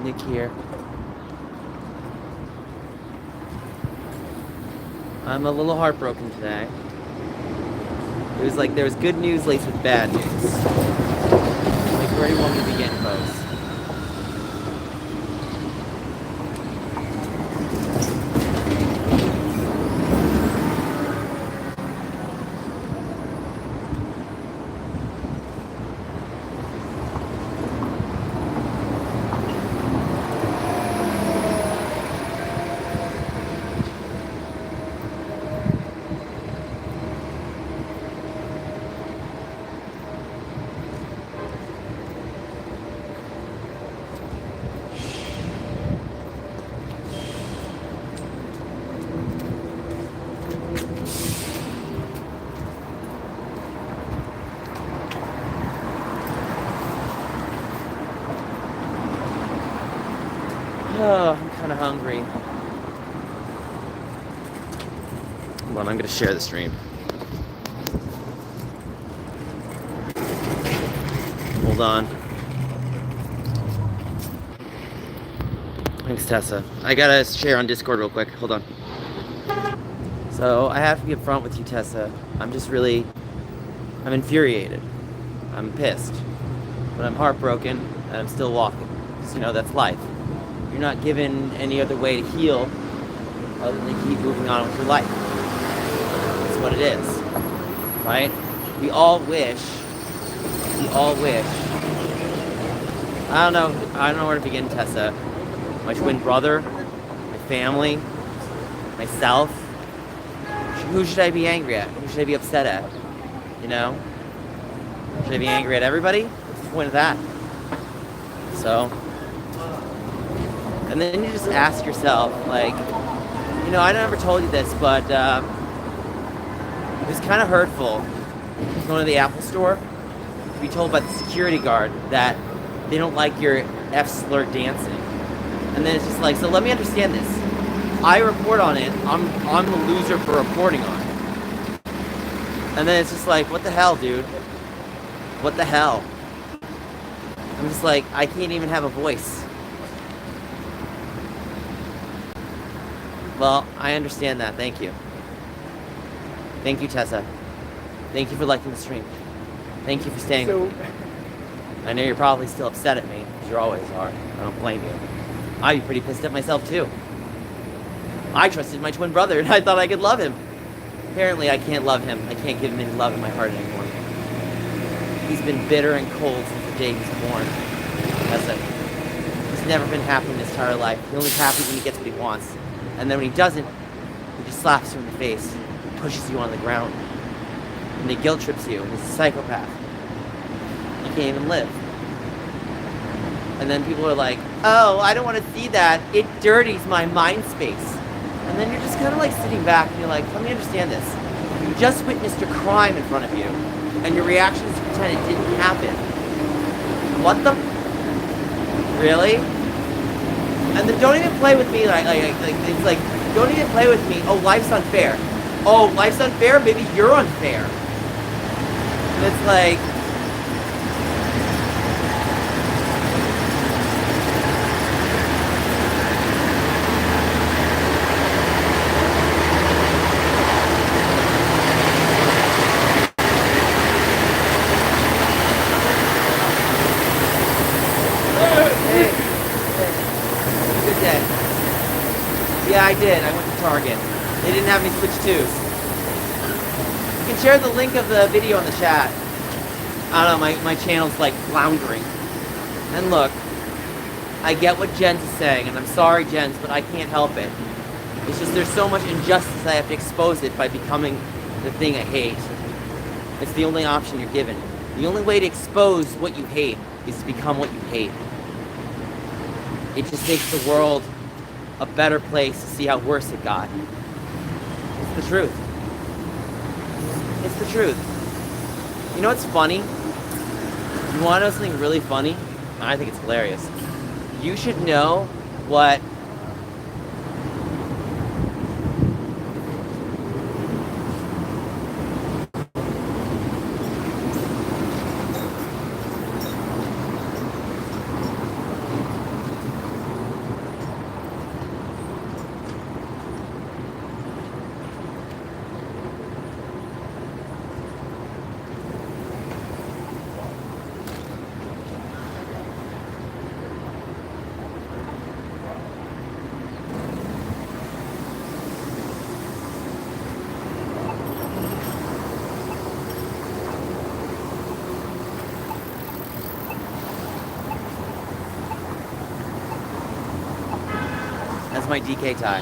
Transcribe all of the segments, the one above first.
Nick here. I'm a little heartbroken today. It was like there was good news laced with bad news. Like, where do you want me to begin, folks? Oh, I'm kind of hungry. Hold on, I'm gonna share the stream. Hold on. Thanks, Tessa. I gotta share on Discord real quick. Hold on. So, I have to be upfront with you, Tessa. I'm infuriated. I'm pissed. But I'm heartbroken, and I'm still walking. Because, that's life. You're not given any other way to heal other than keep moving on with your life. That's what it is. Right? We all wish. I don't know where to begin, Tessa. My twin brother, my family, myself. Who should I be angry at? Who should I be upset at? Should I be angry at everybody? What's the point of that? So, and then you just ask yourself, like, I never told you this, but it was kind of hurtful going to the Apple store to be told by the security guard that they don't like your F-slur dancing. And then it's just like, so let me understand this. I report on it. I'm the loser for reporting on it. And then it's just like, what the hell, dude? What the hell? I'm just like, I can't even have a voice. Well, I understand that. Thank you. Thank you, Tessa. Thank you for liking the stream. Thank you for staying with me. I know you're probably still upset at me, because you always are. I don't blame you. I'd be pretty pissed at myself, too. I trusted my twin brother, and I thought I could love him. Apparently, I can't love him. I can't give him any love in my heart anymore. He's been bitter and cold since the day he was born. He's never been happy in his entire life. He's only happy when he gets what he wants. And then when he doesn't, he just slaps you in the face, and pushes you on the ground. And he guilt trips you, and he's a psychopath. You can't even live. And then people are like, oh, I don't want to see that. It dirties my mind space. And then you're just kind of like sitting back and you're like, let me understand this. You just witnessed a crime in front of you, and your reaction is to pretend it didn't happen. What the? Really? And then don't even play with me like it's like, don't even play with me. Oh, life's unfair. Oh, life's unfair? Maybe you're unfair. And it's like, yeah, I did. I went to Target. They didn't have any Switch 2s. You can share the link of the video in the chat. I don't know, my channel's like floundering. And look, I get what Jens is saying, and I'm sorry, Jens, but I can't help it. It's just there's so much injustice I have to expose it by becoming the thing I hate. It's the only option you're given. The only way to expose what you hate is to become what you hate. It just makes the world a better place to see how worse it got. It's the truth. It's the truth. You know what's funny? You want to know something really funny? I think it's hilarious. You should know what my DK tie.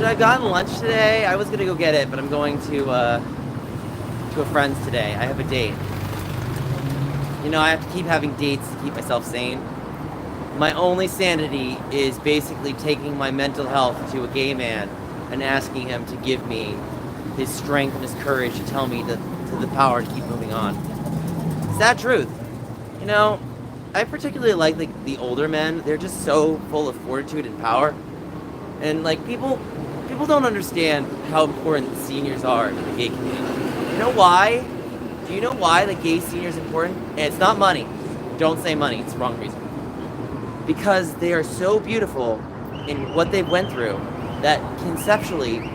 I've gotten lunch today. I was gonna go get it, but I'm going to a friend's today. I have a date. You know, I have to keep having dates to keep myself sane. My only sanity is basically taking my mental health to a gay man and asking him to give me his strength and his courage to tell me the power to keep moving on. Sad truth. You know, I particularly like the older men. They're just so full of fortitude and power. And like people don't understand how important seniors are to the gay community. You know why? Do you know why the gay senior is important? And it's not money. Don't say money. It's the wrong reason. Because they are so beautiful in what they've went through that conceptually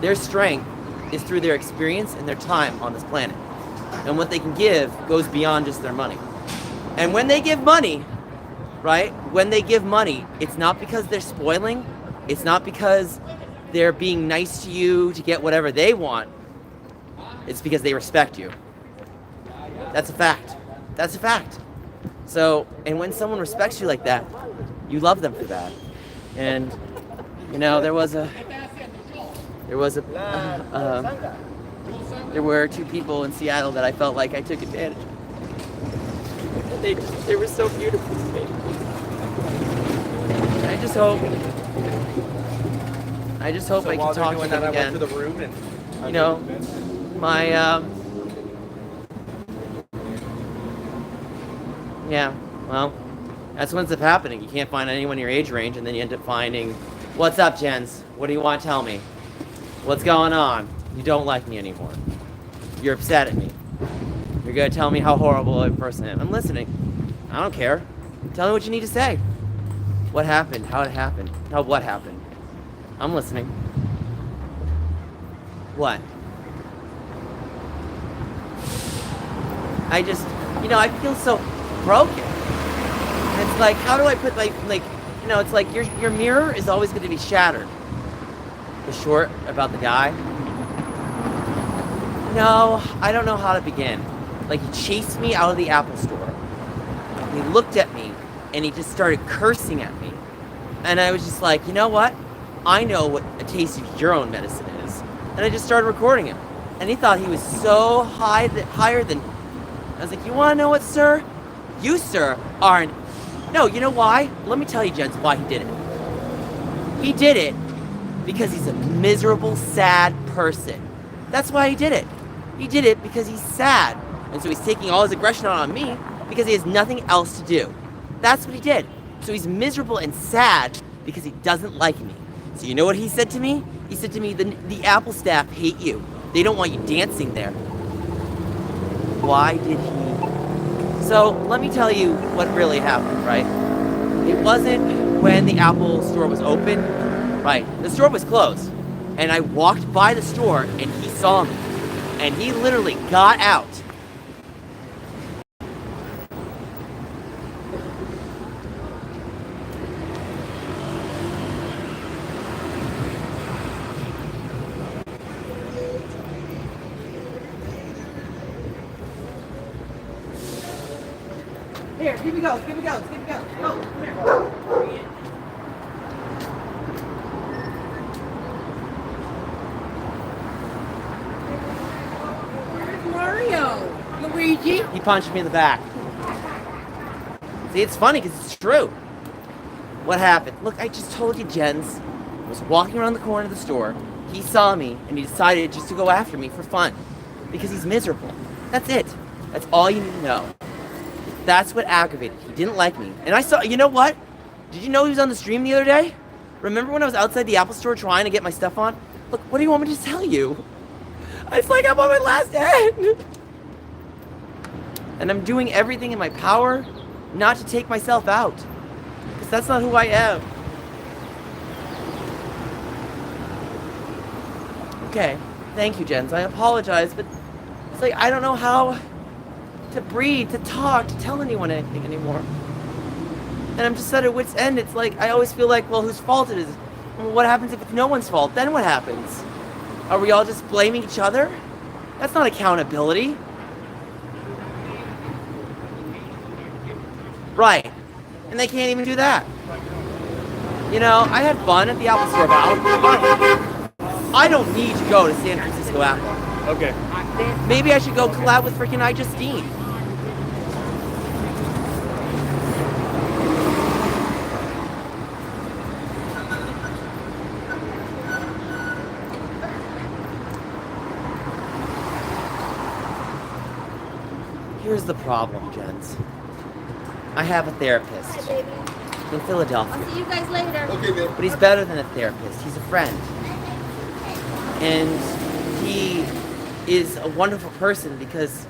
their strength is through their experience and their time on this planet. And what they can give goes beyond just their money. And when they give money, right? When they give money, it's not because they're spoiling. It's not because they're being nice to you to get whatever they want. It's because they respect you. That's a fact. That's a fact. So, and when someone respects you like that, you love them for that. And, you know, there were two people in Seattle that I felt like I took advantage of. And they were so beautiful to me. And I just hope So I can talk to them I again. went to the room and You know, my, yeah, well, that's what ends up happening. You can't find anyone in your age range, and then you end up finding, what's up, Jens? What do you want to tell me? What's going on? You don't like me anymore. You're upset at me. You're going to tell me how horrible a person I am. I'm listening. I don't care. Tell me what you need to say. What happened? How it happened? What happened? I'm listening. What? I just, you know, I feel so broken. And it's like, how do I put, like, you know, it's like your mirror is always going to be shattered. The short about the guy. No, I don't know how to begin. Like, he chased me out of the Apple store. He looked at me, and he just started cursing at me. And I was just like, you know what? I know what a taste of your own medicine is. And I just started recording him. And he thought he was so higher than... I was like, you want to know what, sir? You, sir, are an... No, you know why? Let me tell you, gents, why he did it. He did it because he's a miserable, sad person. That's why he did it. He did it because he's sad. And so he's taking all his aggression out on me because he has nothing else to do. That's what he did. So he's miserable and sad because he doesn't like me. So you know what he said to me? He said to me, the Apple staff hate you. They don't want you dancing there. Why did he? So let me tell you what really happened, right? It wasn't when the Apple store was open, right? The store was closed. And I walked by the store and he saw me. And he literally got out. Here, give me goes. Go, come here. Where's Mario? Luigi? He punched me in the back. See, it's funny because it's true. What happened? Look, I just told you, Jens. I was walking around the corner of the store. He saw me and he decided just to go after me for fun. Because he's miserable. That's it. That's all you need to know. That's what aggravated. He didn't like me. And I saw, you know what? Did you know he was on the stream the other day? Remember when I was outside the Apple store trying to get my stuff on? Look, what do you want me to tell you? It's like I'm on my last end. And I'm doing everything in my power not to take myself out. Because that's not who I am. Okay, thank you, Jens. I apologize, but it's like I don't know how to breathe, to talk, to tell anyone anything anymore. And I'm just at a wit's end. It's like I always feel like, well, whose fault it is? Well, what happens if it's no one's fault? Then what happens? Are we all just blaming each other? That's not accountability. Right. And they can't even do that. You know, I had fun at the Apple Store, but I don't need to go to San Francisco Apple. Okay. Maybe I should go collab with freaking iJustine. Here's the problem, Jens. I have a therapist Hi, baby. in Philadelphia. I'll see you guys later. Okay, babe. But he's better than a therapist. He's a friend. And he is a wonderful person because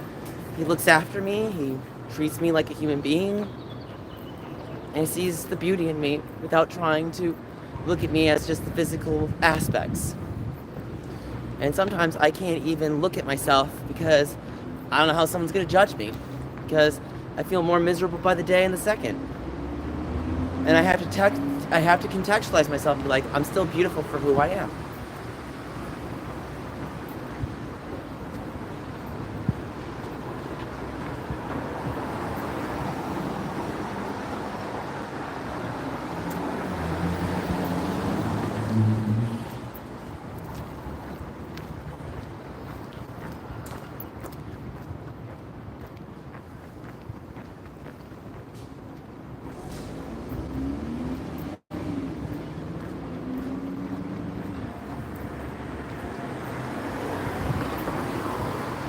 he looks after me, he treats me like a human being, and he sees the beauty in me without trying to look at me as just the physical aspects. And sometimes I can't even look at myself because I don't know how someone's gonna judge me, because I feel more miserable by the day and the second. And I have to contextualize myself and be like, I'm still beautiful for who I am.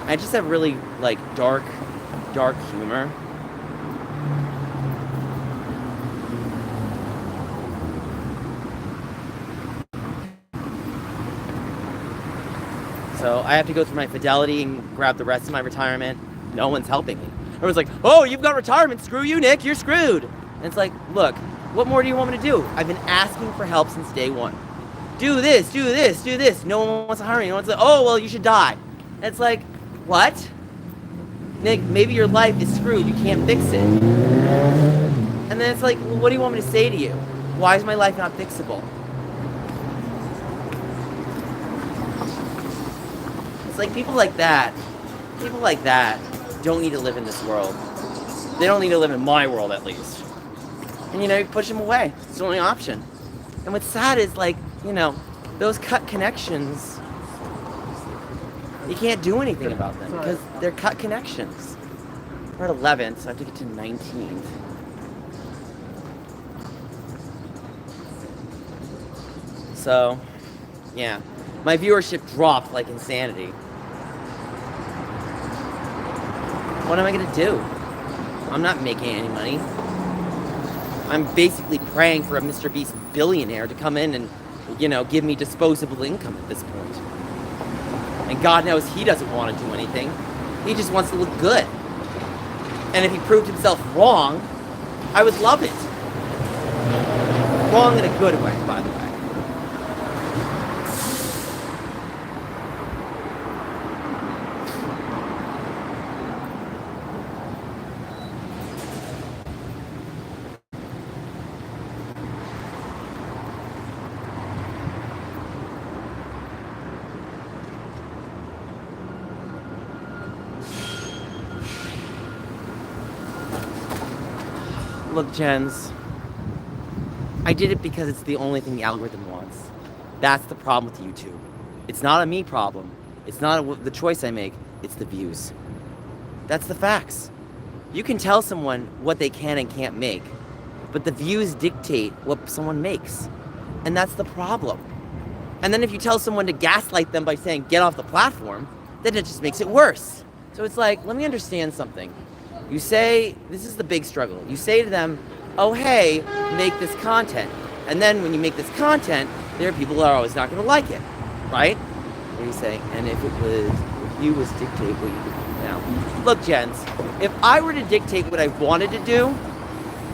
I just have really, like, dark humor. So I have to go through my Fidelity and grab the rest of my retirement. No one's helping me. Everyone's like, oh, you've got retirement. Screw you, Nick. You're screwed. And it's like, look, what more do you want me to do? I've been asking for help since day one. Do this, do this, do this. No one wants to hire me. No one's like, oh, well, you should die. And it's like, what? Nick, maybe your life is screwed. You can't fix it. And then it's like, well, what do you want me to say to you? Why is my life not fixable? It's like people like that don't need to live in this world. They don't need to live in my world, at least. And, you know, you push them away. It's the only option. And what's sad is, like, you know, those cut connections, you can't do anything about them because they're cut connections. We're at 11th, so I have to get to 19th. So, yeah. My viewership dropped like insanity. What am I gonna do? I'm not making any money. I'm basically praying for a Mr. Beast billionaire to come in and, you know, give me disposable income at this point. And God knows he doesn't want to do anything. He just wants to look good. And if he proved himself wrong, I would love it. Wrong in a good way, by the way. Look, Jens, I did it because it's the only thing the algorithm wants. That's the problem with YouTube. It's not a me problem. It's not the choice I make. It's the views. That's the facts. You can tell someone what they can and can't make, but the views dictate what someone makes. And that's the problem. And then if you tell someone to gaslight them by saying, get off the platform, then it just makes it worse. So it's like, let me understand something. You say, this is the big struggle. You say to them, oh, hey, make this content. And then when you make this content, there are people who are always not going to like it, right? What do you say? And if you was dictate what you could do now. Look, Jens, if I were to dictate what I wanted to do,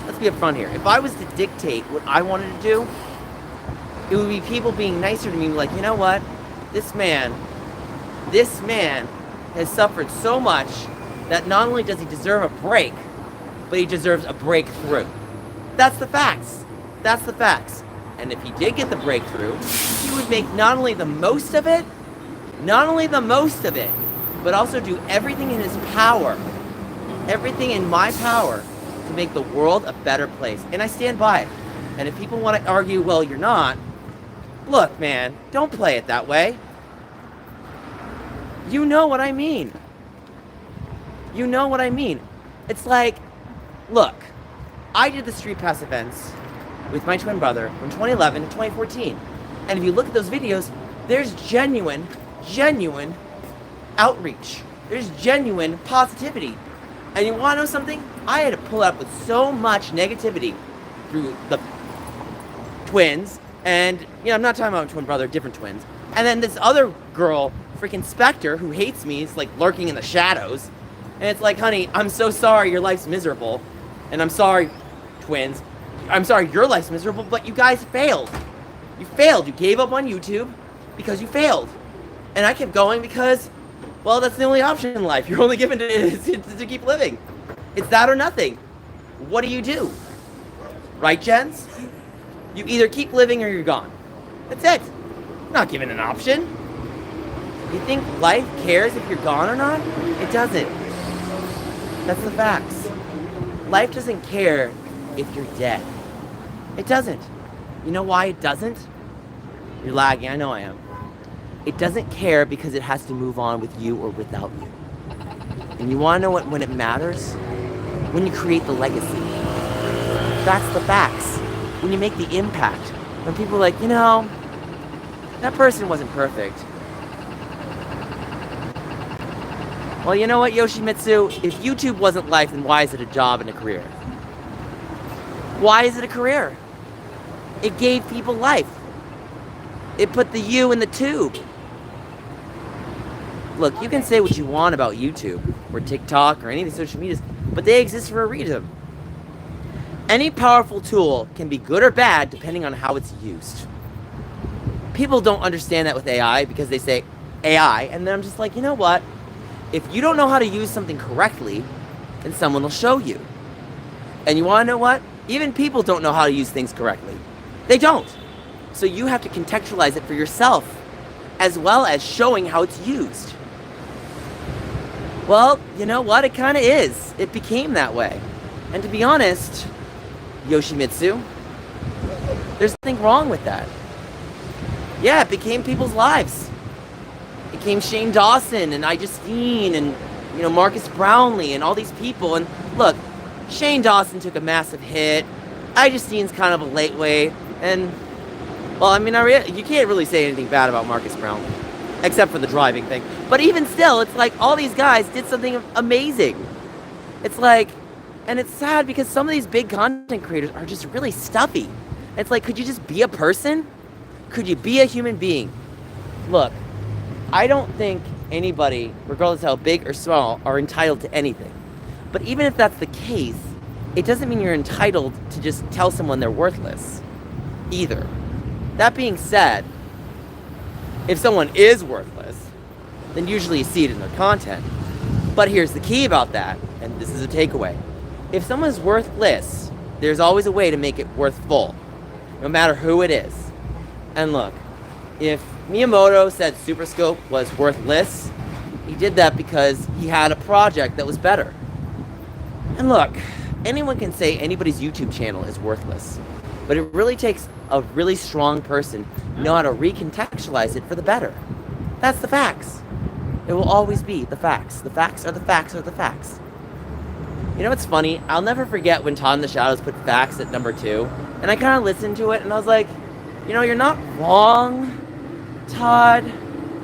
let's be upfront here. If I was to dictate what I wanted to do, it would be people being nicer to me, like, you know what? This man has suffered so much that not only does he deserve a break, but he deserves a breakthrough. That's the facts. That's the facts. And if he did get the breakthrough, he would make not only the most of it, but also do everything in his power, everything in my power, to make the world a better place. And I stand by it. And if people want to argue, well, you're not, look, man, don't play it that way. You know what I mean. You know what I mean. It's like, look, I did the Street Pass events with my twin brother from 2011 to 2014. And if you look at those videos, there's genuine outreach. There's genuine positivity. And you want to know something? I had to pull up with so much negativity through the twins. And, you know, I'm not talking about twin brother, different twins. And then this other girl, freaking Spectre, who hates me, is like lurking in the shadows. And it's like, honey, I'm so sorry your life's miserable. And I'm sorry, twins. I'm sorry your life's miserable, but you guys failed. You failed. You gave up on YouTube because you failed. And I kept going because, well, that's the only option in life. You're only given to keep living. It's that or nothing. What do? Right, gents? You either keep living or you're gone. That's it. You're not given an option. You think life cares if you're gone or not? It doesn't. That's the facts. Life doesn't care if you're dead. It doesn't. You know why it doesn't? You're lagging, I know I am. It doesn't care because it has to move on with you or without you. And you want to know what when it matters? When you create the legacy. That's the facts. When you make the impact. When people are like, you know, that person wasn't perfect. Well, you know what, Yoshimitsu? If YouTube wasn't life, then why is it a job and a career? Why is it a career? It gave people life. It put the you in the tube. Look, you can say what you want about YouTube or TikTok or any of these social medias, but they exist for a reason. Any powerful tool can be good or bad depending on how it's used. People don't understand that with AI because they say AI, and then I'm just like, you know what? If you don't know how to use something correctly, then someone will show you. And you want to know what? Even people don't know how to use things correctly. They don't. So you have to contextualize it for yourself, as well as showing how it's used. Well, you know what? It kind of is. It became that way. And to be honest, Yoshimitsu, there's nothing wrong with that. Yeah, it became people's lives. It became Shane Dawson and iJustine and, you know, Marcus Brownlee and all these people. And look, Shane Dawson took a massive hit. iJustine's kind of a late weight. And, well, I mean, you can't really say anything bad about Marcus Brownlee, except for the driving thing. But even still, it's like all these guys did something amazing. It's like, and it's sad because some of these big content creators are just really stuffy. It's like, could you just be a person? Could you be a human being? Look, I don't think anybody, regardless of how big or small, are entitled to anything. But even if that's the case, it doesn't mean you're entitled to just tell someone they're worthless either. That being said, if someone is worthless, then usually you see it in their content. But here's the key about that, and this is a takeaway. If someone's worthless, there's always a way to make it worthful, no matter who it is. And look, if Miyamoto said Super Scope was worthless, he did that because he had a project that was better. And look, anyone can say anybody's YouTube channel is worthless, but it really takes a really strong person to know how to recontextualize it for the better. That's the facts. It will always be the facts. The facts are the facts are the facts. You know what's funny? I'll never forget when Todd in the Shadows put facts at number 2, and I kind of listened to it, and I was like, you know, you're not wrong, Todd.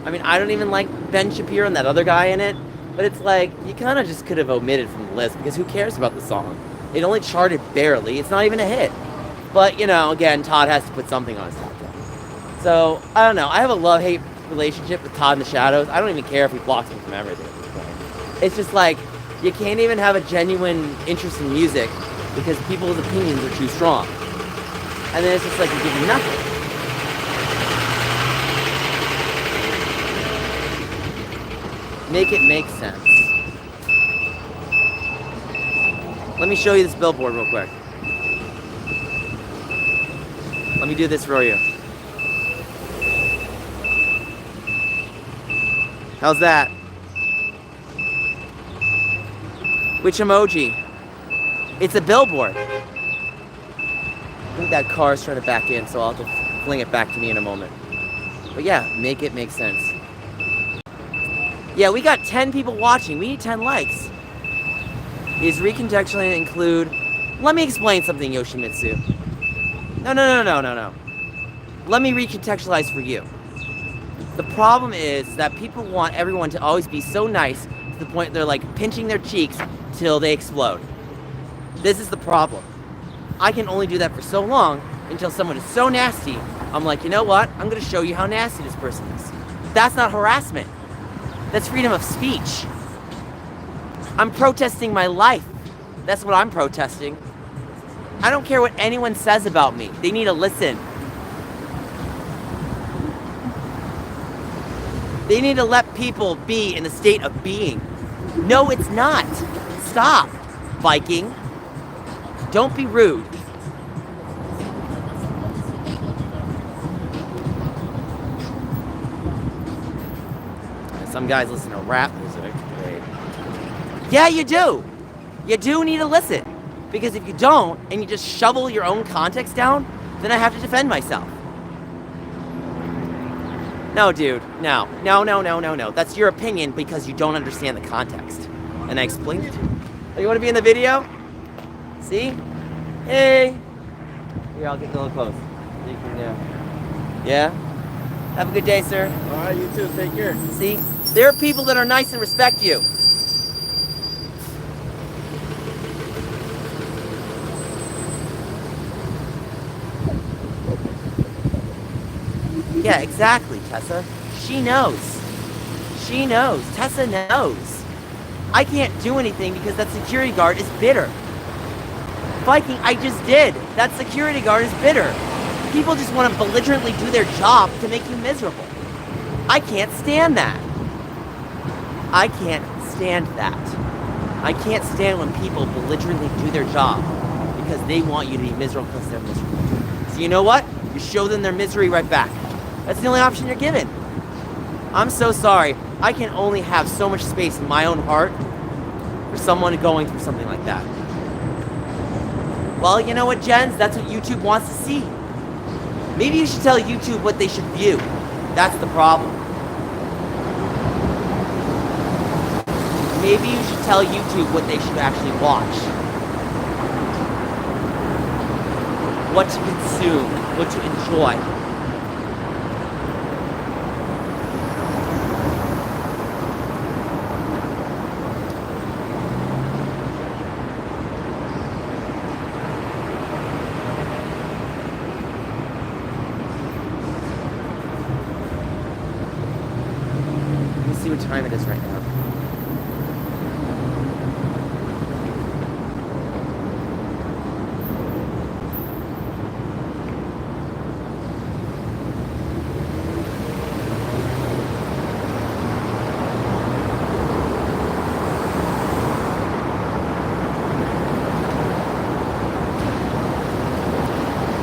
I mean, I don't even like Ben Shapiro and that other guy in it, but it's like, you kind of just could have omitted from the list, because who cares about the song? It only charted barely. It's not even a hit. But, you know, again, Todd has to put something on his top 10. So, I don't know. I have a love-hate relationship with Todd in the Shadows. I don't even care if he blocks me from everything at this point. It's just like, you can't even have a genuine interest in music because people's opinions are too strong. And then it's just like, you give you nothing. Make it make sense. Let me show you this billboard real quick. Let me do this for you. How's that? Which emoji? It's a billboard. I think that car is trying to back in, so I'll have to fling it back to me in a moment. But yeah, make it make sense. Yeah, we got 10 people watching. We need 10 likes. Is recontextualizing include... Let me explain something, Yoshimitsu. No. Let me recontextualize for you. The problem is that people want everyone to always be so nice to the point they're like pinching their cheeks till they explode. This is the problem. I can only do that for so long until someone is so nasty, I'm like, you know what? I'm gonna show you how nasty this person is. That's not harassment. That's freedom of speech. I'm protesting my life. That's what I'm protesting. I don't care what anyone says about me. They need to listen. They need to let people be in a state of being. No, it's not. Stop, Viking. Don't be rude. Some guys listen to rap music. Great. Yeah, you do. You do need to listen. Because if you don't, and you just shovel your own context down, then I have to defend myself. No, dude. No. That's your opinion because you don't understand the context. And I explained it to you. Oh, you want to be in the video? See? Hey. Here, I'll get a little close. You can, yeah? Have a good day, sir. All right, you too. Take care. See? There are people that are nice and respect you. Yeah, exactly, Tessa. She knows. She knows. Tessa knows. I can't do anything because that security guard is bitter. Viking, I just did. That security guard is bitter. People just want to belligerently do their job to make you miserable. I can't stand that. I can't stand that. I can't stand when people belligerently do their job because they want you to be miserable because they're miserable. So you know what? You show them their misery right back. That's the only option you're given. I'm so sorry. I can only have so much space in my own heart for someone going through something like that. Well, you know what, Jens? That's what YouTube wants to see. Maybe you should tell YouTube what they should view. That's the problem. Maybe you should tell YouTube what they should actually watch. What to consume, what to enjoy. See what time it is right now.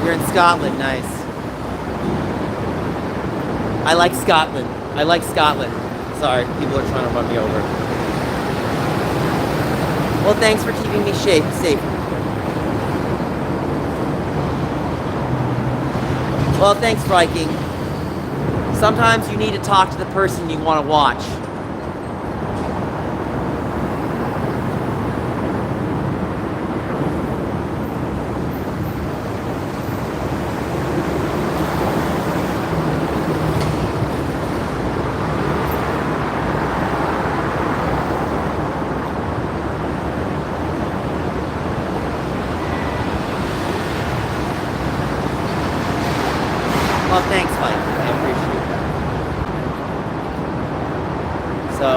You're in Scotland, nice. I like Scotland. I like Scotland. Sorry, people are trying to run me over. Well, thanks for keeping me safe. Well, thanks, Viking. Sometimes you need to talk to the person you want to watch. Well, thanks, Mike. I appreciate that. So,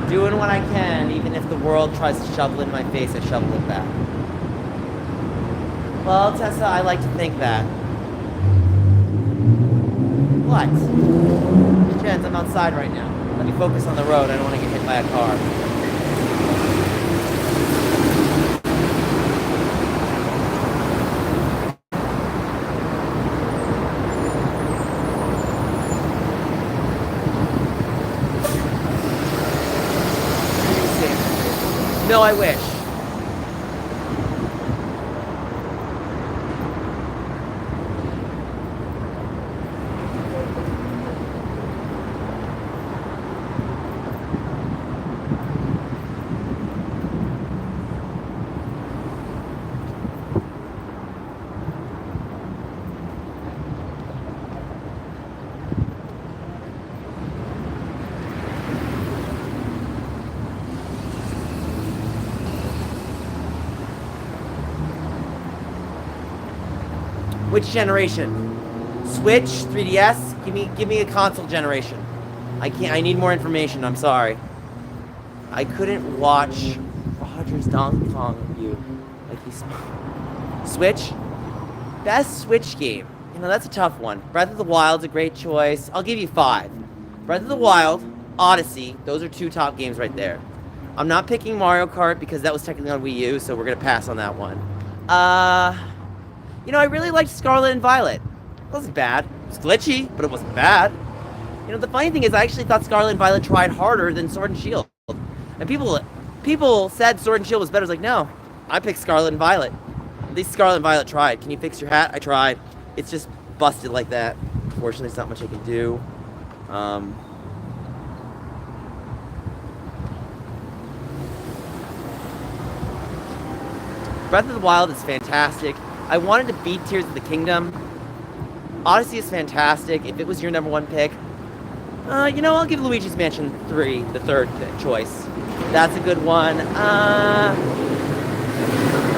doing what I can, even if the world tries to shovel in my face, I shovel it back. Well, Tessa, I like to think that. What? Jens, I'm outside right now. Let me focus on the road. I don't want to get hit by a car. No, I wish. Which generation? Switch, 3DS? Give me a console generation. I need more information, I'm sorry. I couldn't watch Roger's Donkey Kong review. Like he's Switch? Best Switch game. You know, that's a tough one. Breath of the Wild's a great choice. I'll give you 5. Breath of the Wild, Odyssey, those are 2 top games right there. I'm not picking Mario Kart because that was technically on Wii U, so we're gonna pass on that one. You know, I really liked Scarlet and Violet. It wasn't bad. It was glitchy, but it wasn't bad. You know, the funny thing is I actually thought Scarlet and Violet tried harder than Sword and Shield. And people said Sword and Shield was better. I was like, no, I picked Scarlet and Violet. At least Scarlet and Violet tried. Can you fix your hat? I tried. It's just busted like that. Unfortunately, there's not much I can do. Breath of the Wild is fantastic. I wanted to beat Tears of the Kingdom. Odyssey is fantastic. If it was your number 1 pick, you know, I'll give Luigi's Mansion 3 the 3rd choice. That's a good one. I'm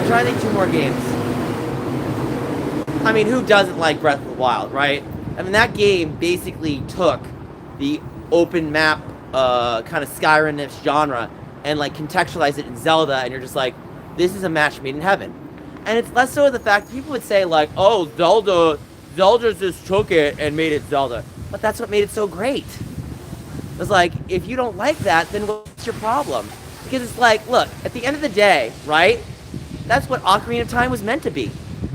trying to think 2 more games. I mean, who doesn't like Breath of the Wild, right? I mean, that game basically took the open map kind of Skyrim-ish genre and like contextualized it in Zelda, and you're just like, this is a match made in heaven. And it's less so the fact that people would say like, oh, Zelda just took it and made it Zelda. But that's what made it so great. It's like, if you don't like that, then what's your problem? Because it's like, look, at the end of the day, right? That's what Ocarina of Time was meant to be.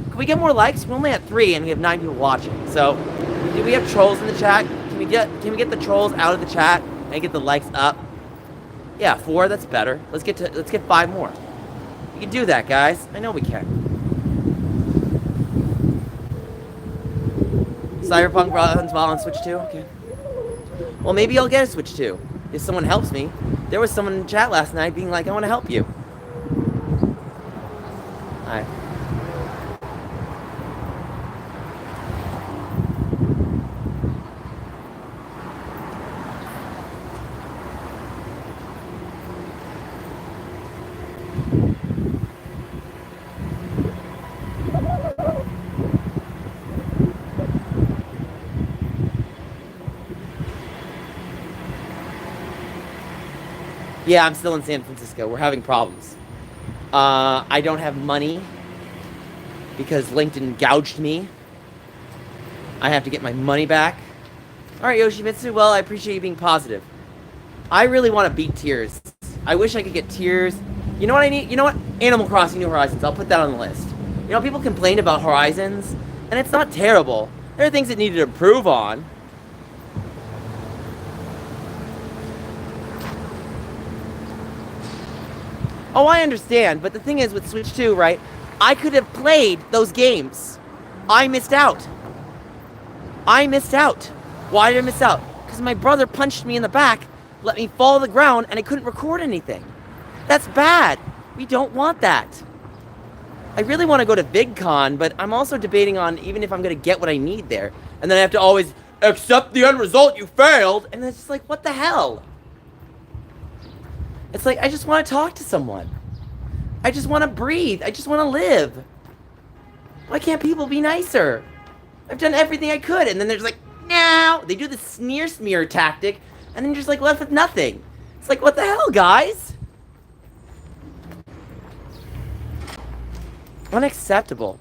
Can we get more likes? We're only at 3 and we have 9 people watching. So, do we have trolls in the chat? Can we get the trolls out of the chat and get the likes up? Yeah, 4, that's better. Let's get 5 more. We can do that, guys. I know we can. Cyberpunk runs well on Switch 2? Okay. Well, maybe I'll get a Switch 2. If someone helps me. There was someone in the chat last night being like, I want to help you. Hi. Yeah, I'm still in San Francisco. We're having problems. I don't have money because LinkedIn gouged me. I have to get my money back. Alright, Yoshimitsu, well, I appreciate you being positive. I really want to beat Tears. I wish I could get Tears. You know what I need? You know what? Animal Crossing New Horizons. I'll put that on the list. You know, people complain about Horizons, and it's not terrible. There are things it needed to improve on. Oh, I understand, but the thing is with Switch 2, right? I could have played those games. I missed out. Why did I miss out? Because my brother punched me in the back, let me fall to the ground, and I couldn't record anything. That's bad. We don't want that. I really want to go to VidCon, but I'm also debating on even if I'm going to get what I need there. And then I have to always accept the end result, you failed. And it's just like, what the hell? It's like, I just want to talk to someone. I just want to breathe. I just want to live. Why can't people be nicer? I've done everything I could. And then they're just like, no. They do the smear tactic. And then you're just like left with nothing. It's like, what the hell, guys? Unacceptable.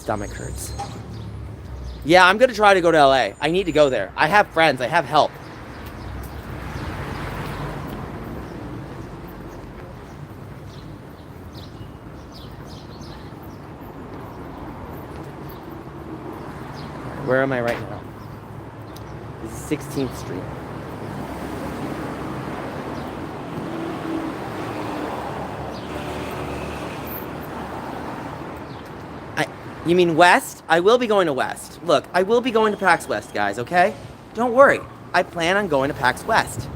stomach hurts. Yeah, I'm gonna try to go to LA. I need to go there. I have friends. I have help. Where am I right now? This is 16th Street. You mean West? I will be going to West. Look, I will be going to PAX West, guys, okay? Don't worry. I plan on going to PAX West.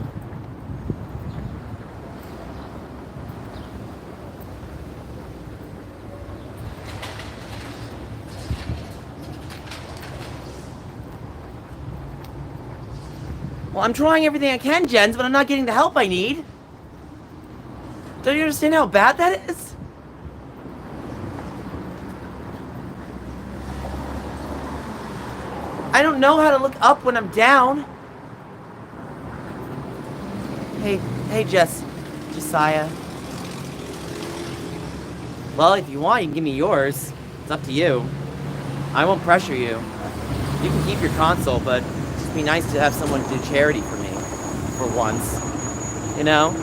Well, I'm trying everything I can, Jens, but I'm not getting the help I need. Don't you understand how bad that is? I don't know how to look up when I'm down. Hey, Josiah. Well, if you want, you can give me yours. It's up to you. I won't pressure you. You can keep your console, but it'd be nice to have someone do charity for me. For once. You know?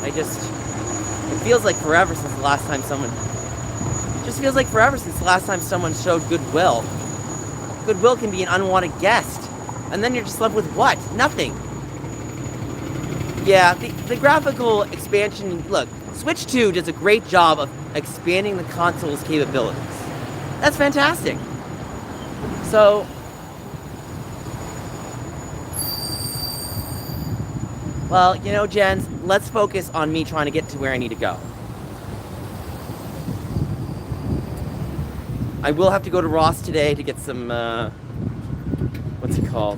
It feels like forever since the last time someone... It just feels like forever since the last time someone showed goodwill. Goodwill can be an unwanted guest. And then you're just left with what? Nothing. Yeah, the graphical expansion... Look, Switch 2 does a great job of expanding the console's capabilities. That's fantastic. So... Well, you know, Jens, let's focus on me trying to get to where I need to go. I will have to go to Ross today to get some, what's it called?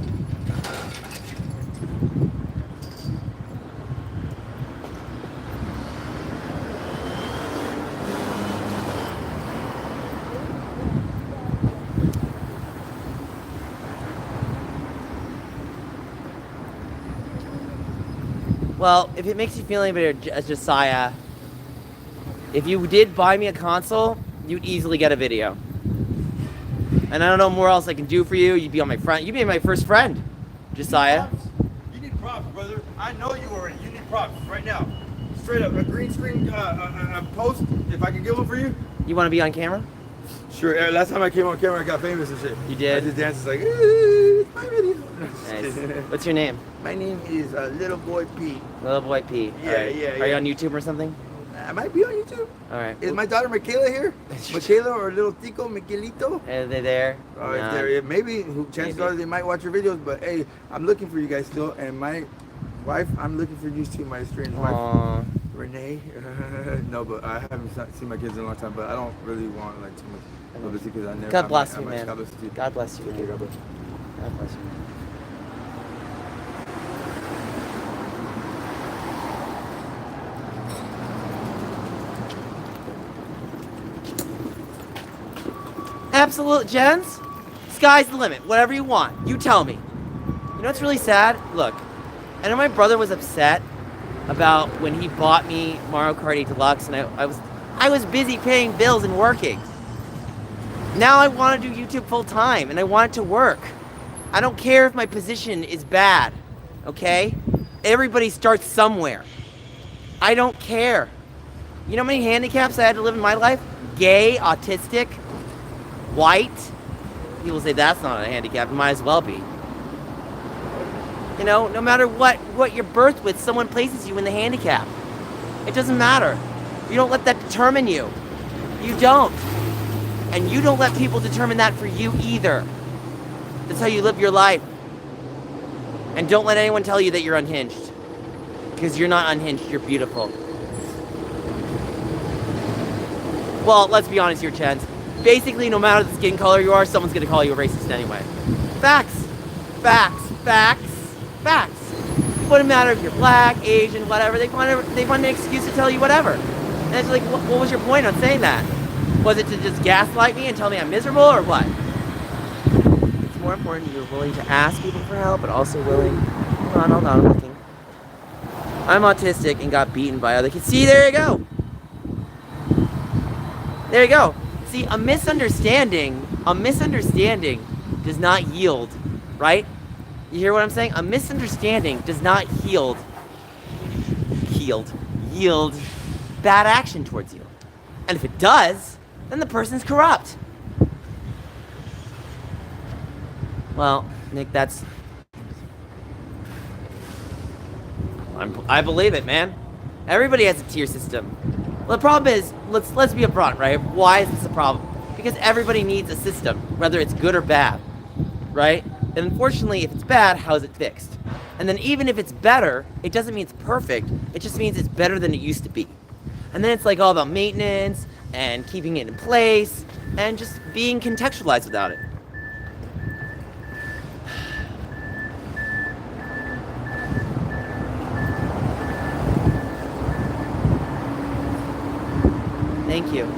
Well, if it makes you feel any better, Josiah, if you did buy me a console, you'd easily get a video. And I don't know more else I can do for you. You'd be on my front. You'd be my first friend, Josiah. You need props, brother. I know you already. You need props right now. Straight up, a green screen post. If I can get one for you. You want to be on camera? Sure. Last time I came on camera, I got famous and shit. You did? I just danced like, it's my video. Nice. What's your name? My name is Little Boy P. Little Boy P. Yeah, Right. yeah, Are you yeah. on YouTube or something? I might be on YouTube. All right. Is my daughter Michaela here? Michaela or Little Tico, Miquelito? Are they there? If they're, maybe, chances are they might watch your videos, but hey, I'm looking for you guys still, and my wife, I'm looking for you too, my estranged wife. Aww. Renee? No, but I haven't seen my kids in a long time, but I don't really want like too much publicity because I never. God bless you, man. God bless you. God bless you. Okay, God bless you. God bless you, man. Absolute, Jens. Sky's the limit. Whatever you want. You tell me. You know what's really sad? Look, I know my brother was upset about when he bought me Mario Kart 8 Deluxe, and I was busy paying bills and working. Now I want to do YouTube full time, and I want it to work. I don't care if my position is bad, okay? Everybody starts somewhere. I don't care. You know how many handicaps I had to live in my life? Gay, autistic, white. People say that's not a handicap. It might as well be. You know, no matter what you're birthed with, someone places you in the handicap. It doesn't matter. You don't let that determine you. You don't. And you don't let people determine that for you either. That's how you live your life. And don't let anyone tell you that you're unhinged. Because you're not unhinged, you're beautiful. Well, let's be honest here, Chens. Basically, no matter the skin color you are, someone's gonna call you a racist anyway. Facts. Facts. Facts. Facts. It wouldn't matter if you're black, Asian, whatever. They want an excuse to tell you whatever. And it's like, what was your point on saying that? Was it to just gaslight me and tell me I'm miserable, or what? It's more important you're willing to ask people for help, but also willing... Hold on, I'm looking. I'm autistic and got beaten by other kids. See, there you go. There you go. See, a misunderstanding A misunderstanding does not yield, right? You hear what I'm saying? A misunderstanding does not yield bad action towards you. And if it does, then the person's corrupt. Well, Nick, I believe it, man. Everybody has a tier system. Well, the problem is, let's be upfront, right? Why is this a problem? Because everybody needs a system, whether it's good or bad, right? And unfortunately, if it's bad, how is it fixed? And then even if it's better, it doesn't mean it's perfect. It just means it's better than it used to be. And then it's like all about maintenance and keeping it in place and just being contextualized without it. Thank you.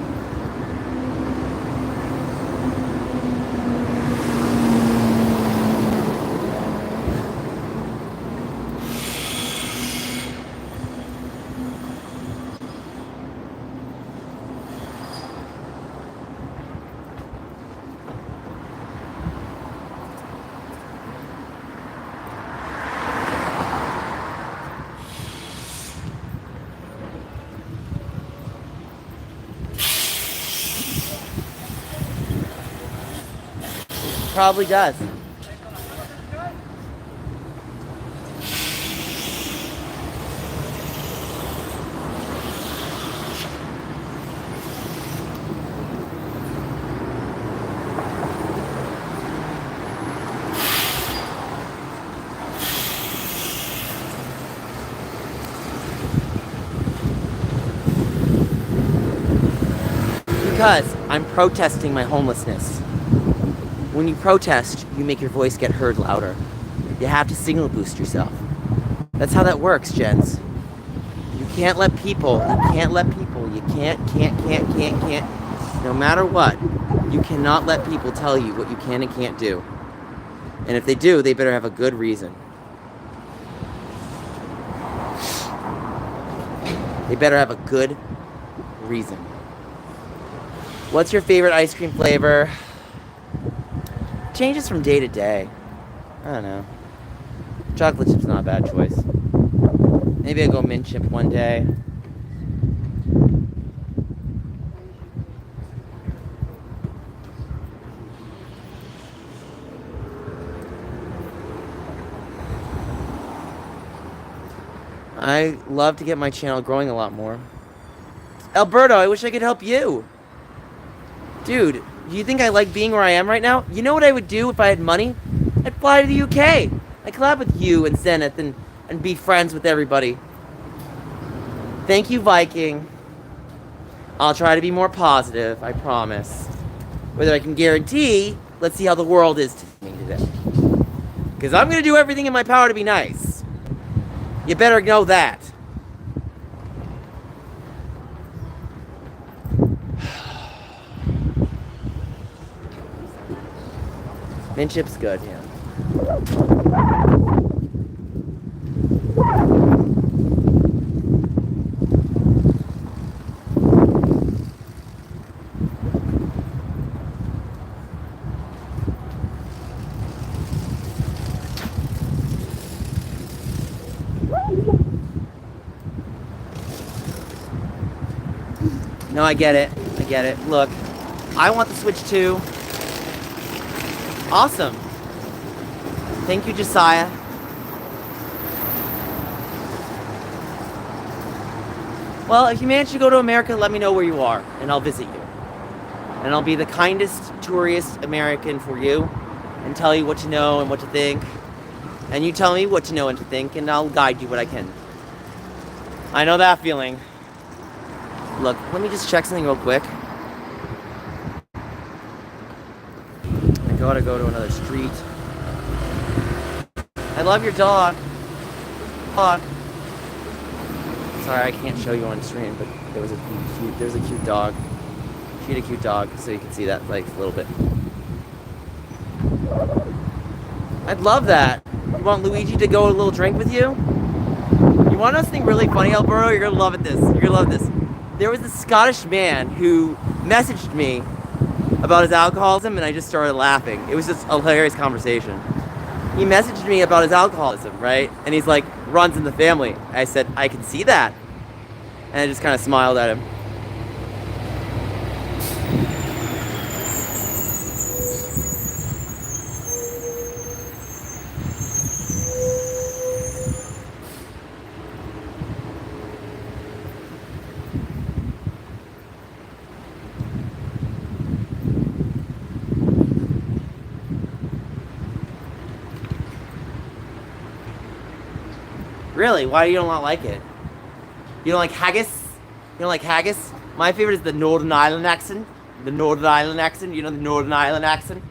Probably does. Because I'm protesting my homelessness. When you protest, you make your voice get heard louder. You have to signal boost yourself. That's how that works, gents. You can't let people, you can't. No matter what, you cannot let people tell you what you can and can't do. And if they do, they better have a good reason. They better have a good reason. What's your favorite ice cream flavor? Changes from day to day. I don't know. Chocolate chip's not a bad choice. Maybe I'll go mint chip one day. I love to get my channel growing a lot more. Alberto, I wish I could help you. Dude, do you think I like being where I am right now? You know what I would do if I had money? I'd fly to the UK. I'd collab with you and Zenith and be friends with everybody. Thank you, Viking. I'll try to be more positive, I promise. Whether I can guarantee, let's see how the world is to me today. Because I'm going to do everything in my power to be nice. You better know that. Mint chip's good, yeah. No, I get it. I get it. Look, I want the Switch 2. Awesome. Thank you, Josiah. Well, if you manage to go to America, let me know where you are, and I'll visit you. And I'll be the kindest tourist American for you, and tell you what to know and what to think. And you tell me what to know and to think, and I'll guide you what I can. I know that feeling. Look, let me just check something real quick. I gotta go to another street. I love your dog. Dog. Sorry, I can't show you on stream, but there was a cute dog. She had a cute dog, so you can see that like a little bit. I'd love that. You want Luigi to go a little drink with you? You want to know something really funny, Alberto? You're gonna love this. You're gonna love this. There was this Scottish man who messaged me about his alcoholism, and I just started laughing. It was just a hilarious conversation. He messaged me about his alcoholism, right? And he's like, runs in the family. I said, I can see that. And I just kind of smiled at him. Really? Why do you not like it? You don't like haggis? You don't like haggis? My favorite is the Northern Ireland accent. The Northern Ireland accent. You know the Northern Ireland accent?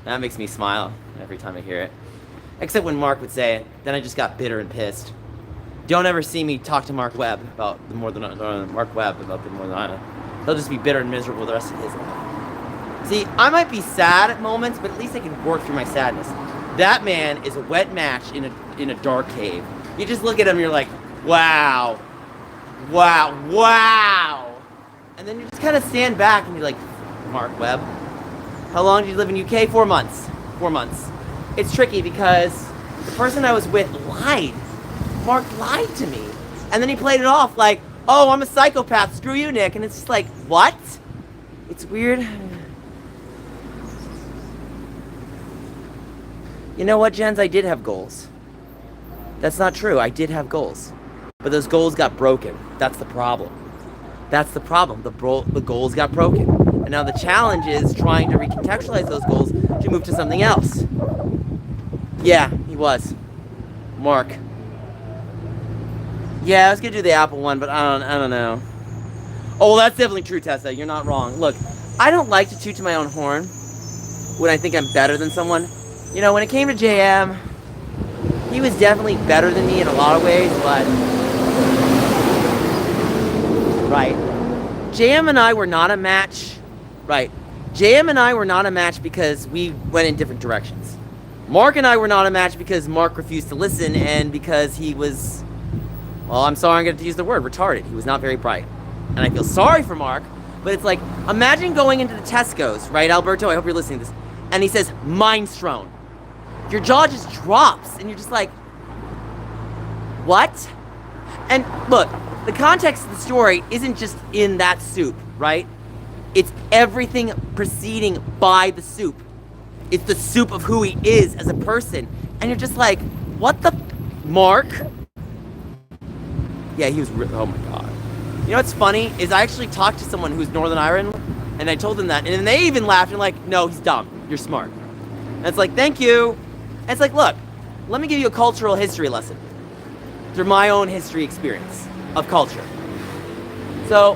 That makes me smile every time I hear it. Except when Mark would say it. Then I just got bitter and pissed. Don't ever see me talk to Mark Webb about the Northern Ireland. He'll just be bitter and miserable the rest of his life. See, I might be sad at moments, but at least I can work through my sadness. That man is a wet match in a dark cave. You just look at him and you're like, wow. Wow, wow. And then you just kind of stand back and you're like, Mark Webb, how long did you live in UK? 4 months. 4 months. It's tricky because the person I was with lied. Mark lied to me. And then he played it off like, oh, I'm a psychopath, screw you, Nick. And it's just like, what? It's weird. You know what, Jens? I did have goals. That's not true. I did have goals. But those goals got broken. That's the problem. That's the problem. The goals got broken. And now the challenge is trying to recontextualize those goals to move to something else. Yeah, he was. Mark. Yeah, I was gonna do the Apple one, but I don't know. Oh, that's definitely true, Tessa. You're not wrong. Look, I don't like to toot to my own horn when I think I'm better than someone. You know, when it came to JM, he was definitely better than me in a lot of ways, but... Right. JM and I were not a match. Right. JM and I were not a match because we went in different directions. Mark and I were not a match because Mark refused to listen and because he was... Well, I'm sorry I'm going to use the word, retarded. He was not very bright. And I feel sorry for Mark, but it's like, imagine going into the Tesco's, right, Alberto? I hope you're listening to this. And he says, Mindstrone. Your jaw just drops, and you're just like, what? And look, the context of the story isn't just in that soup, right? It's everything preceding by the soup. It's the soup of who he is as a person. And you're just like, what the... Mark? Yeah, he was... Oh my god. You know what's funny? Is I actually talked to someone who's Northern Ireland, and I told them that, and then they even laughed and like, no, he's dumb. You're smart. And it's like, thank you. And it's like, look, let me give you a cultural history lesson through my own history experience of culture. So,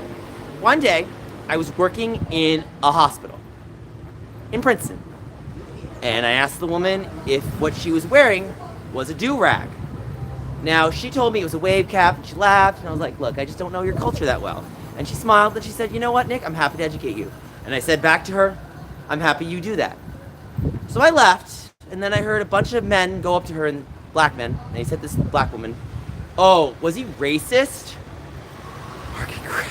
one day, I was working in a hospital in Princeton. And I asked the woman if what she was wearing was a do-rag. Now, she told me it was a wave cap, and she laughed, and I was like, look, I just don't know your culture that well. And she smiled, and she said, you know what, Nick, I'm happy to educate you. And I said back to her, I'm happy you do that. So I left. And then I heard a bunch of men go up to her, and black men, and they said this black woman, oh, was he racist? Marky crap.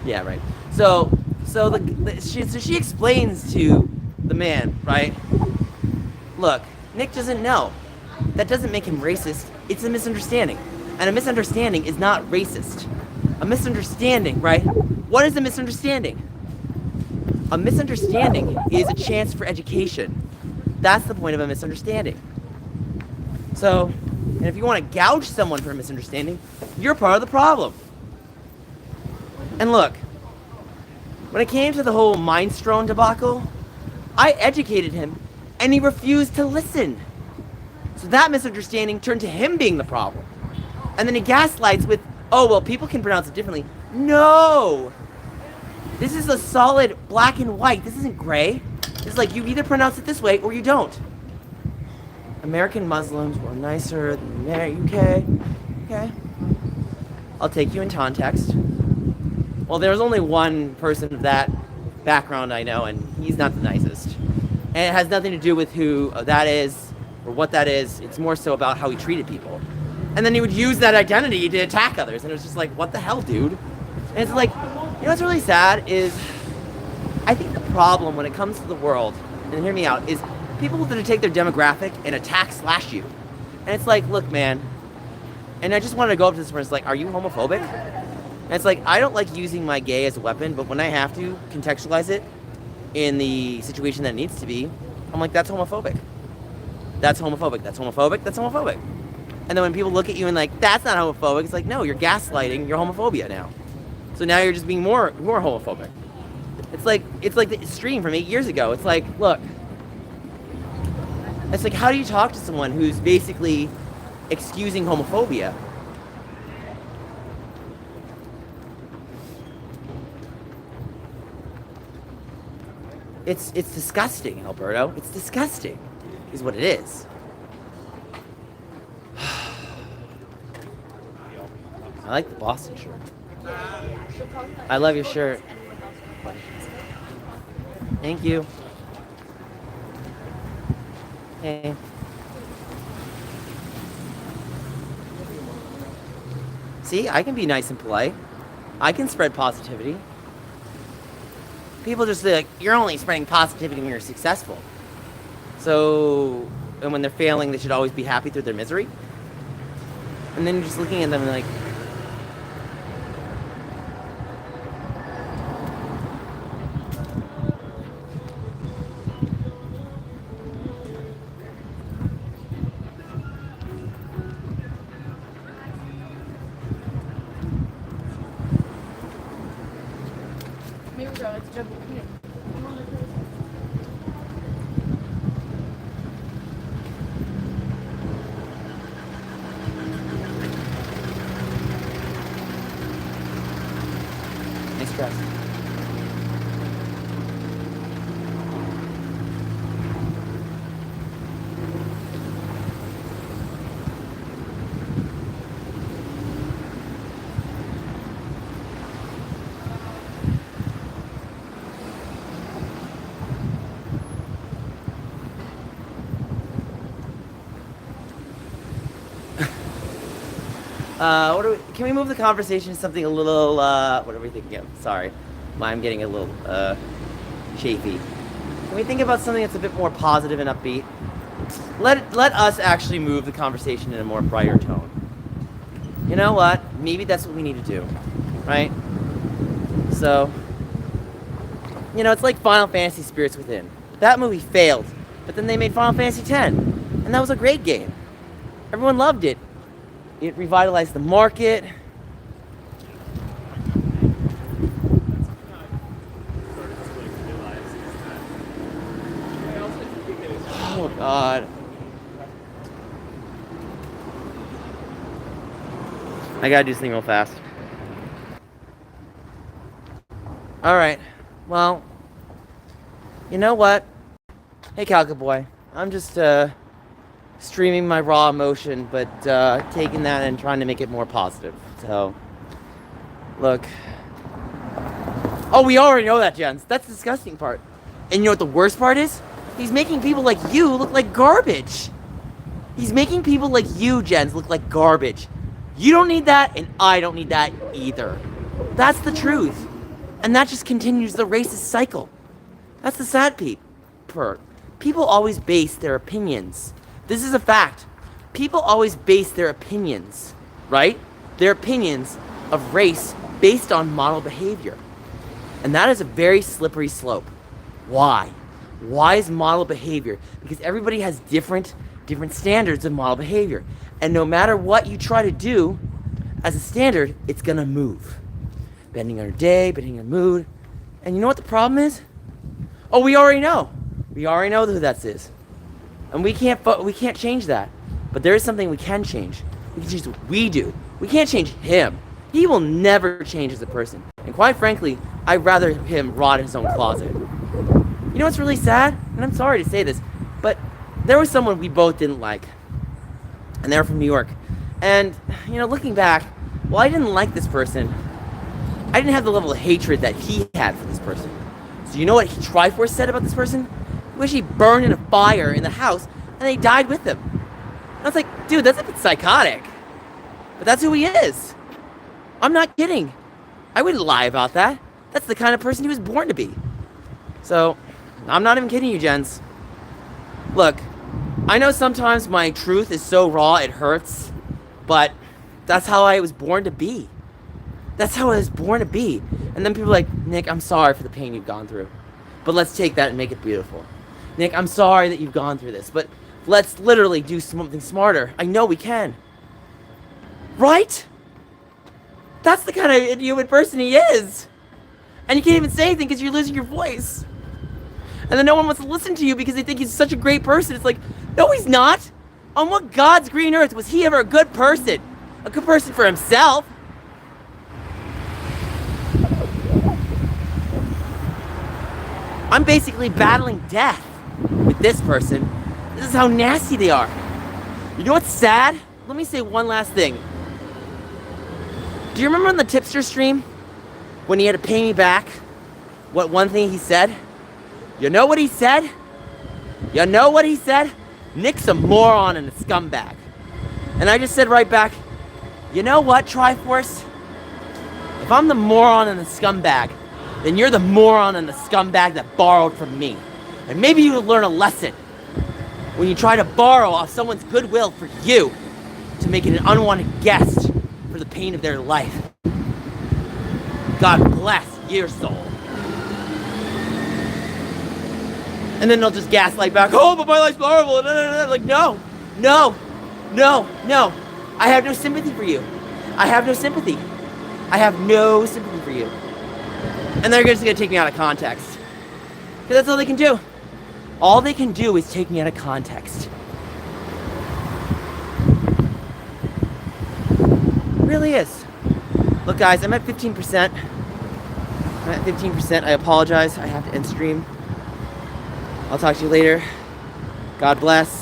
Yeah, right. So she explains to the man, right? Look, Nick doesn't know. That doesn't make him racist. It's a misunderstanding. And a misunderstanding is not racist. A misunderstanding, right? What is a misunderstanding? A misunderstanding is a chance for education. That's the point of a misunderstanding. So, and if you want to gouge someone for a misunderstanding, you're part of the problem. And look, when it came to the whole Mindstrone debacle, I educated him, and he refused to listen. So that misunderstanding turned to him being the problem. And then he gaslights with, oh, well, people can pronounce it differently. No! This is a solid black and white. This isn't gray. It's like you either pronounce it this way or you don't. American Muslims were nicer than the UK. Okay. I'll take you in context. Well, there's only one person of that background I know, and he's not the nicest. And it has nothing to do with who that is or what that is. It's more so about how he treated people. And then he would use that identity to attack others. And it was just like, what the hell, dude? And it's like, you know what's really sad is, I think the problem when it comes to the world, and hear me out, is people that take their demographic and attack slash you. And it's like, look, man, and I just wanted to go up to this person, like, are you homophobic? And it's like, I don't like using my gay as a weapon, but when I have to contextualize it in the situation that it needs to be, I'm like, that's homophobic. That's homophobic. That's homophobic. That's homophobic. And then when people look at you and like, that's not homophobic, it's like, no, you're gaslighting your homophobia now. So now you're just being more homophobic. It's like the stream from 8 years ago. It's like, look, it's like, how do you talk to someone who's basically excusing homophobia? It's disgusting, Alberto. It's disgusting, is what it is. I like the Boston shirt. I love your shirt. Thank you. Hey. See, I can be nice and polite. I can spread positivity. People just say, like, you're only spreading positivity when you're successful. So, and when they're failing, they should always be happy through their misery. And then you're just looking at them and like, Here we go. Let's jump in here. nice dress. Can we move the conversation to something a little, what are we thinking of? Sorry. I'm getting a little, chafy. Can we think about something that's a bit more positive and upbeat? Let us actually move the conversation in a more brighter tone. You know what? Maybe that's what we need to do, right? So, you know, it's like Final Fantasy Spirits Within. That movie failed, but then they made Final Fantasy X, and that was a great game. Everyone loved it. It revitalized the market. Oh, God. I gotta do something real fast. Alright. Well, you know what? Hey, Calca Boy. I'm just, streaming my raw emotion, but taking that and trying to make it more positive. So, look. Oh, we already know that, gents. That's the disgusting part. And you know what the worst part is? He's making people like you look like garbage. He's making people like you, gents, look like garbage. You don't need that, and I don't need that either. That's the truth. And that just continues the racist cycle. That's the sad part. People always base their opinions. This is a fact. People always base their opinions, right? Their opinions of race based on model behavior. And that is a very slippery slope. Why? Why is model behavior? Because everybody has different standards of model behavior. And no matter what you try to do as a standard, it's gonna move. Bending on your day, bending on your mood. And you know what the problem is? Oh, we already know. We already know who that is. And we can't change that. But there is something we can change. We can change what we do. We can't change him. He will never change as a person. And quite frankly, I'd rather him rot in his own closet. You know what's really sad? And I'm sorry to say this, but there was someone we both didn't like. And they're from New York. And, you know, looking back, while I didn't like this person, I didn't have the level of hatred that he had for this person. So you know what Triforce said about this person? He wished he burned in a fire in the house and they died with him. And I was like, dude, that's a bit psychotic. But that's who he is. I'm not kidding. I wouldn't lie about that. That's the kind of person he was born to be. So, I'm not even kidding you, Jens. Look, I know sometimes my truth is so raw it hurts, but that's how I was born to be. That's how I was born to be. And then people are like, Nick, I'm sorry for the pain you've gone through, but let's take that and make it beautiful. Nick, I'm sorry that you've gone through this, but let's literally do something smarter. I know we can. Right? That's the kind of human person he is. And you can't even say anything because you're losing your voice. And then no one wants to listen to you because they think he's such a great person. It's like, no, he's not. On what God's green earth was he ever a good person? A good person for himself? I'm basically battling death with this person. This is how nasty they are. You know what's sad? Let me say one last thing. Do you remember on the Tipster stream when he had to pay me back what one thing he said? You know what he said? You know what he said? Nick's a moron and a scumbag. And I just said right back, you know what, Triforce? If I'm the moron and the scumbag, then you're the moron and the scumbag that borrowed from me. And maybe you will learn a lesson when you try to borrow off someone's goodwill for you to make it an unwanted guest for the pain of their life. God bless your soul. And then they'll just gaslight back, oh, but my life's horrible. Like, no. I have no sympathy for you. I have no sympathy for you. And they're just gonna take me out of context. Because that's all they can do. All they can do is take me out of context. It really is. Look, guys, I'm at 15%. I apologize. I have to end stream. I'll talk to you later. God bless.